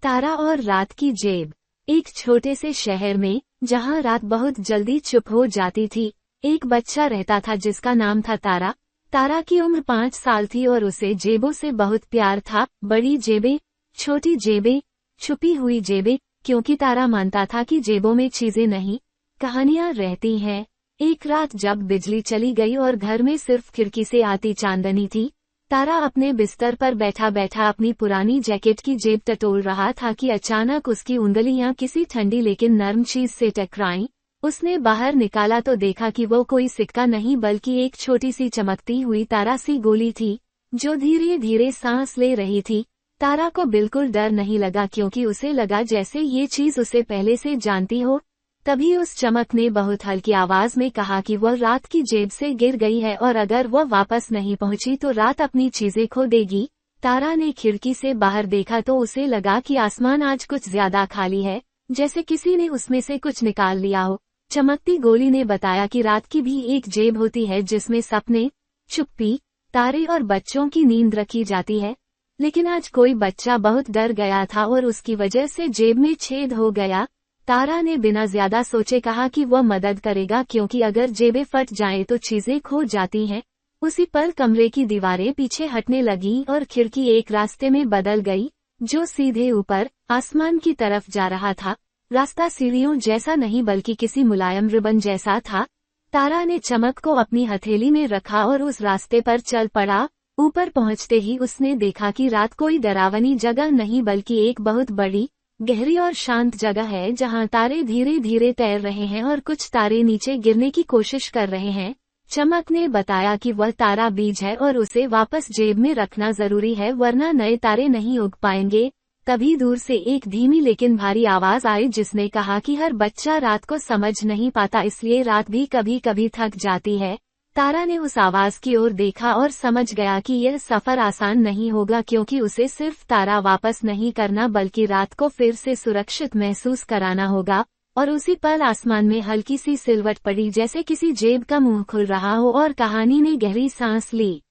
तारा और रात की जेब। एक छोटे से शहर में, जहां रात बहुत जल्दी चुप हो जाती थी, एक बच्चा रहता था जिसका नाम था तारा। तारा की उम्र 5 साल थी और उसे जेबों से बहुत प्यार था। बड़ी जेबें, छोटी जेबें, छुपी हुई जेबें, क्योंकि तारा मानता था कि जेबों में चीजें नहीं, कहानियां रहती हैं। एक रात जब बिजली चली गई और घर में सिर्फ खिड़की से आती चांदनी थी, तारा अपने बिस्तर पर बैठा बैठा अपनी पुरानी जैकेट की जेब टटोल रहा था कि अचानक उसकी उंगलियां किसी ठंडी लेकिन नर्म चीज से टकराईं। उसने बाहर निकाला तो देखा कि वो कोई सिक्का नहीं बल्कि एक छोटी सी चमकती हुई तारा सी गोली थी, जो धीरे धीरे सांस ले रही थी। तारा को बिल्कुल डर नहीं लगा क्योंकि उसे लगा जैसे ये चीज उसे पहले से जानती हो। तभी उस चमक ने बहुत हल्की आवाज में कहा कि वह रात की जेब से गिर गई है और अगर वह वापस नहीं पहुंची तो रात अपनी चीजें खो देगी। तारा ने खिड़की से बाहर देखा तो उसे लगा कि आसमान आज कुछ ज्यादा खाली है, जैसे किसी ने उसमें से कुछ निकाल लिया हो। चमकती गोली ने बताया कि रात की भी एक जेब होती है जिसमें सपने, चुप्पी, तारे और बच्चों की नींद रखी जाती है। लेकिन आज कोई बच्चा बहुत डर गया था और उसकी वजह से जेब में छेद हो गया। तारा ने बिना ज्यादा सोचे कहा कि वह मदद करेगा क्योंकि अगर जेबें फट जाएं तो चीजें खो जाती हैं। उसी पल कमरे की दीवारें पीछे हटने लगीं और खिड़की एक रास्ते में बदल गई, जो सीधे ऊपर आसमान की तरफ जा रहा था। रास्ता सीढ़ियों जैसा नहीं बल्कि किसी मुलायम रिबन जैसा था। तारा ने चमक को अपनी हथेली में रखा और उस रास्ते पर चल पड़ा। ऊपर पहुंचते ही उसने देखा कि रात कोई डरावनी जगह नहीं बल्कि एक बहुत बड़ी, गहरी और शांत जगह है जहां तारे धीरे धीरे तैर रहे हैं और कुछ तारे नीचे गिरने की कोशिश कर रहे हैं। चमक ने बताया कि वह तारा बीज है और उसे वापस जेब में रखना जरूरी है वरना नए तारे नहीं उग पाएंगे। तभी दूर से एक धीमी लेकिन भारी आवाज आई जिसने कहा कि हर बच्चा रात को समझ नहीं पाता, इसलिए रात भी कभी कभी थक जाती है। तारा ने उस आवाज की ओर देखा और समझ गया कि यह सफर आसान नहीं होगा क्योंकि उसे सिर्फ तारा वापस नहीं करना बल्कि रात को फिर से सुरक्षित महसूस कराना होगा। और उसी पल आसमान में हल्की सी सिलवट पड़ी जैसे किसी जेब का मुंह खुल रहा हो और कहानी ने गहरी सांस ली।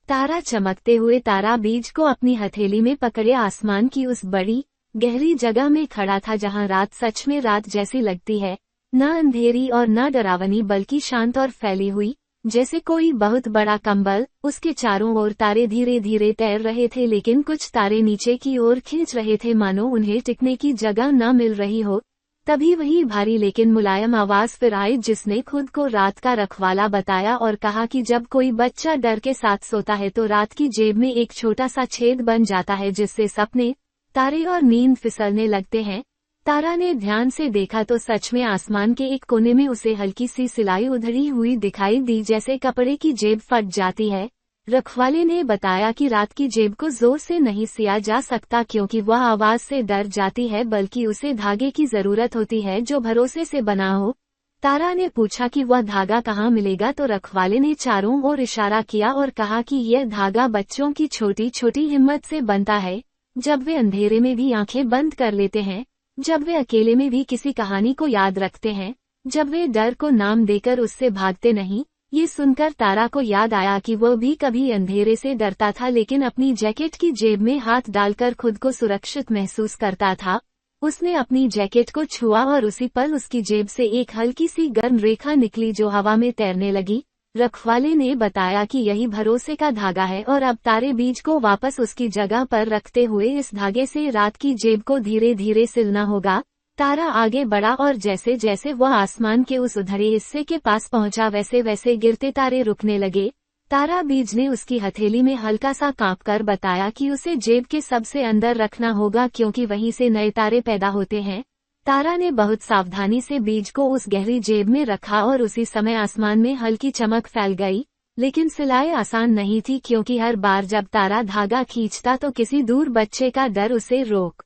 तारा चमकते हुए तारा बीज को अपनी हथेली में पकड़े आसमान की उस बड़ी, गहरी जगह में खड़ा था जहां रात सच में रात जैसी लगती है, न अंधेरी और न डरावनी बल्कि शांत और फैली हुई, जैसे कोई बहुत बड़ा कंबल। उसके चारों ओर तारे धीरे धीरे तैर रहे थे लेकिन कुछ तारे नीचे की ओर खींच रहे थे मानो उन्हें टिकने की जगह न मिल रही हो। तभी वही भारी लेकिन मुलायम आवाज फिर आई जिसने खुद को रात का रखवाला बताया और कहा कि जब कोई बच्चा डर के साथ सोता है तो रात की जेब में एक छोटा सा छेद बन जाता है जिससे सपने, तारे और नींद फिसलने लगते हैं। तारा ने ध्यान से देखा तो सच में आसमान के एक कोने में उसे हल्की सी सिलाई उधड़ी हुई दिखाई दी जैसे कपड़े की जेब फट जाती है। रखवाले ने बताया कि रात की जेब को जोर से नहीं सिया जा सकता क्योंकि वह आवाज से डर जाती है बल्कि उसे धागे की जरूरत होती है जो भरोसे से बना हो। तारा ने पूछा कि वह धागा कहाँ मिलेगा तो रखवाले ने चारों ओर इशारा किया और कहा कि यह धागा बच्चों की छोटी छोटी हिम्मत से बनता है, जब वे अंधेरे में भी आंखें बंद कर लेते हैं, जब वे अकेले में भी किसी कहानी को याद रखते हैं, जब वे डर को नाम देकर उससे भागते नहीं। ये सुनकर तारा को याद आया कि वह भी कभी अंधेरे से डरता था लेकिन अपनी जैकेट की जेब में हाथ डालकर खुद को सुरक्षित महसूस करता था। उसने अपनी जैकेट को छुआ और उसी पल उसकी जेब से एक हल्की सी गर्म रेखा निकली जो हवा में तैरने लगी। रखवाले ने बताया कि यही भरोसे का धागा है और अब तारे बीज को वापस उसकी जगह पर रखते हुए इस धागे से रात की जेब को धीरे धीरे सिलना होगा। तारा आगे बढ़ा और जैसे जैसे वह आसमान के उस उधरे हिस्से के पास पहुंचा वैसे वैसे गिरते तारे रुकने लगे। तारा बीज ने उसकी हथेली में हल्का सा कांपकर बताया कि उसे जेब के सबसे अंदर रखना होगा क्योंकि वहीं से नए तारे पैदा होते हैं। तारा ने बहुत सावधानी से बीज को उस गहरी जेब में रखा और उसी समय आसमान में हल्की चमक फैल गई। लेकिन सिलाई आसान नहीं थी क्योंकि हर बार जब तारा धागा खींचता तो किसी दूर बच्चे का डर उसे रोक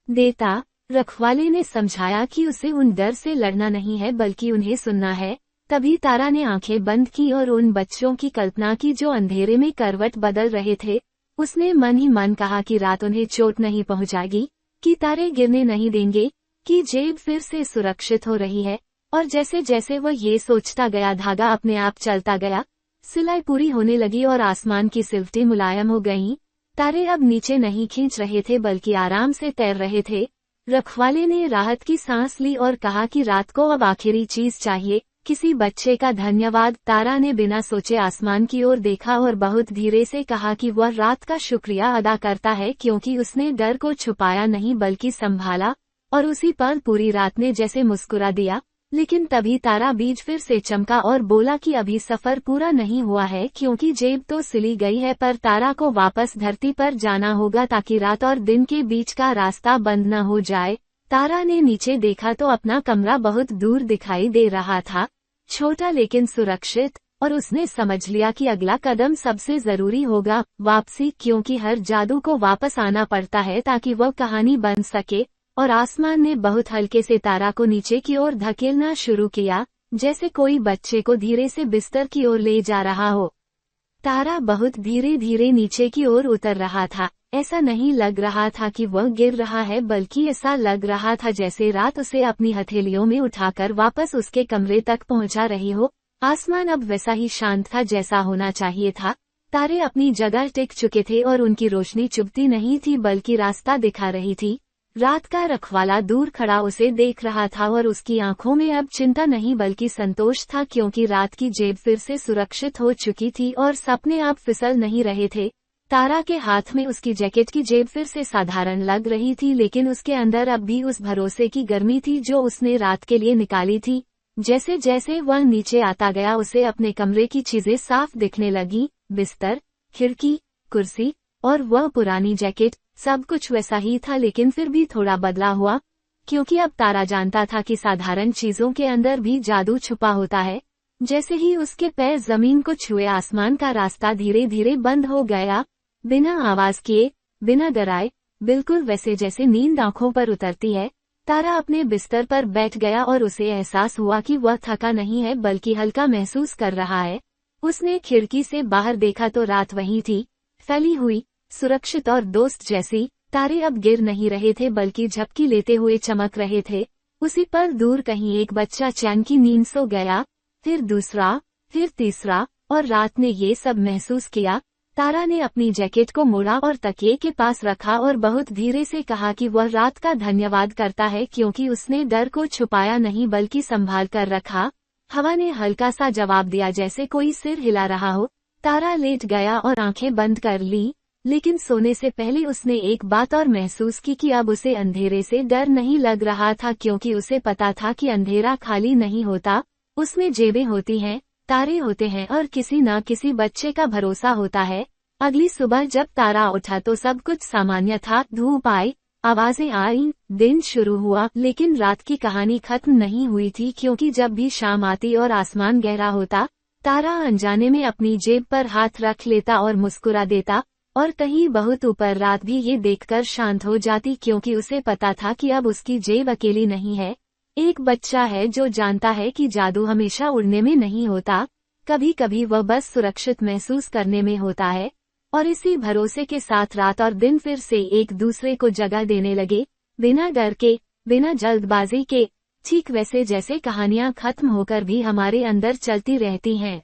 देता। रखवाले ने समझाया कि उसे उन डर से लड़ना नहीं है बल्कि उन्हें सुनना है। तभी तारा ने आंखें बंद की और उन बच्चों की कल्पना की जो अंधेरे में करवट बदल रहे थे। उसने मन ही मन कहा कि रात उन्हें चोट नहीं पहुंचाएगी, कि तारे गिरने नहीं देंगे, कि जेब फिर से सुरक्षित हो रही है। और जैसे जैसे वह ये सोचता गया धागा अपने आप चलता गया, सिलाई पूरी होने लगी और आसमान की सिलवटें मुलायम हो गईं। तारे अब नीचे नहीं खींच रहे थे बल्कि आराम से तैर रहे थे। रखवाले ने राहत की सांस ली और कहा कि रात को अब आखिरी चीज चाहिए, किसी बच्चे का धन्यवाद। तारा ने बिना सोचे आसमान की ओर देखा और बहुत धीरे से कहा कि वह रात का शुक्रिया अदा करता है क्योंकि उसने डर को छुपाया नहीं बल्कि संभाला, और उसी पल पूरी रात ने जैसे मुस्कुरा दिया। लेकिन तभी तारा बीज फिर से चमका और बोला कि अभी सफर पूरा नहीं हुआ है क्योंकि जेब तो सिली गई है, पर तारा को वापस धरती पर जाना होगा ताकि रात और दिन के बीच का रास्ता बंद न हो जाए। तारा ने नीचे देखा तो अपना कमरा बहुत दूर दिखाई दे रहा था, छोटा लेकिन सुरक्षित, और उसने समझ लिया कि अगला कदम सबसे जरूरी होगा, वापसी, क्योंकि हर जादू को वापस आना पड़ता है ताकि वह कहानी बन सके। और आसमान ने बहुत हल्के से तारा को नीचे की ओर धकेलना शुरू किया, जैसे कोई बच्चे को धीरे से बिस्तर की ओर ले जा रहा हो। तारा बहुत धीरे धीरे नीचे की ओर उतर रहा था। ऐसा नहीं लग रहा था कि वह गिर रहा है, बल्कि ऐसा लग रहा था जैसे रात उसे अपनी हथेलियों में उठाकर वापस उसके कमरे तक पहुंचा रही हो। आसमान अब वैसा ही शांत था जैसा होना चाहिए था। तारे अपनी जगह टिक चुके थे और उनकी रोशनी चुभती नहीं थी बल्कि रास्ता दिखा रही थी। रात का रखवाला दूर खड़ा उसे देख रहा था और उसकी आंखों में अब चिंता नहीं बल्कि संतोष था, क्योंकि रात की जेब फिर से सुरक्षित हो चुकी थी और सपने अब फिसल नहीं रहे थे। तारा के हाथ में उसकी जैकेट की जेब फिर से साधारण लग रही थी, लेकिन उसके अंदर अब भी उस भरोसे की गर्मी थी जो उसने रात के लिए निकाली थी। जैसे जैसे वह नीचे आता गया उसे अपने कमरे की चीजें साफ दिखने लगी, बिस्तर, खिड़की, कुर्सी और वह पुरानी जैकेट, सब कुछ वैसा ही था, लेकिन फिर भी थोड़ा बदला हुआ, क्योंकि अब तारा जानता था कि साधारण चीजों के अंदर भी जादू छुपा होता है। जैसे ही उसके पैर जमीन को छुए आसमान का रास्ता धीरे धीरे बंद हो गया, बिना आवाज किए, बिना डराए, बिल्कुल वैसे जैसे नींद आंखों पर उतरती है। तारा अपने बिस्तर पर बैठ गया और उसे एहसास हुआ कि वह थका नहीं है बल्कि हल्का महसूस कर रहा है। उसने खिड़की से बाहर देखा तो रात वहीं थी, फैली हुई, सुरक्षित और दोस्त जैसी। तारे अब गिर नहीं रहे थे बल्कि झपकी लेते हुए चमक रहे थे। उसी पर दूर कहीं एक बच्चा चैन की नींद सो गया, फिर दूसरा, फिर तीसरा, और रात ने ये सब महसूस किया। तारा ने अपनी जैकेट को मोड़ा और तकिए के पास रखा और बहुत धीरे से कहा कि वह रात का धन्यवाद करता है क्योंकि उसने डर को छुपाया नहीं बल्कि संभाल कर रखा। हवा ने हल्का सा जवाब दिया जैसे कोई सिर हिला रहा हो। तारा लेट गया और आंखें बंद कर ली, लेकिन सोने से पहले उसने एक बात और महसूस की कि अब उसे अंधेरे से डर नहीं लग रहा था, क्योंकि उसे पता था कि अंधेरा खाली नहीं होता, उसमें जेबें होती हैं, तारे होते हैं और किसी न किसी बच्चे का भरोसा होता है। अगली सुबह जब तारा उठा तो सब कुछ सामान्य था। धूप आई, आवाजें आई, दिन शुरू हुआ, लेकिन रात की कहानी खत्म नहीं हुई थी, क्योंकि जब भी शाम आती और आसमान गहरा होता, तारा अनजाने में अपनी जेब पर हाथ रख लेता और मुस्कुरा देता, और कहीं बहुत ऊपर रात भी ये देखकर शांत हो जाती, क्योंकि उसे पता था कि अब उसकी जेब अकेली नहीं है। एक बच्चा है जो जानता है कि जादू हमेशा उड़ने में नहीं होता, कभी कभी वह बस सुरक्षित महसूस करने में होता है। और इसी भरोसे के साथ रात और दिन फिर से एक दूसरे को जगह देने लगे, बिना डर के, बिना जल्दबाजी के, ठीक वैसे जैसे कहानियां खत्म होकर भी हमारे अंदर चलती रहती हैं।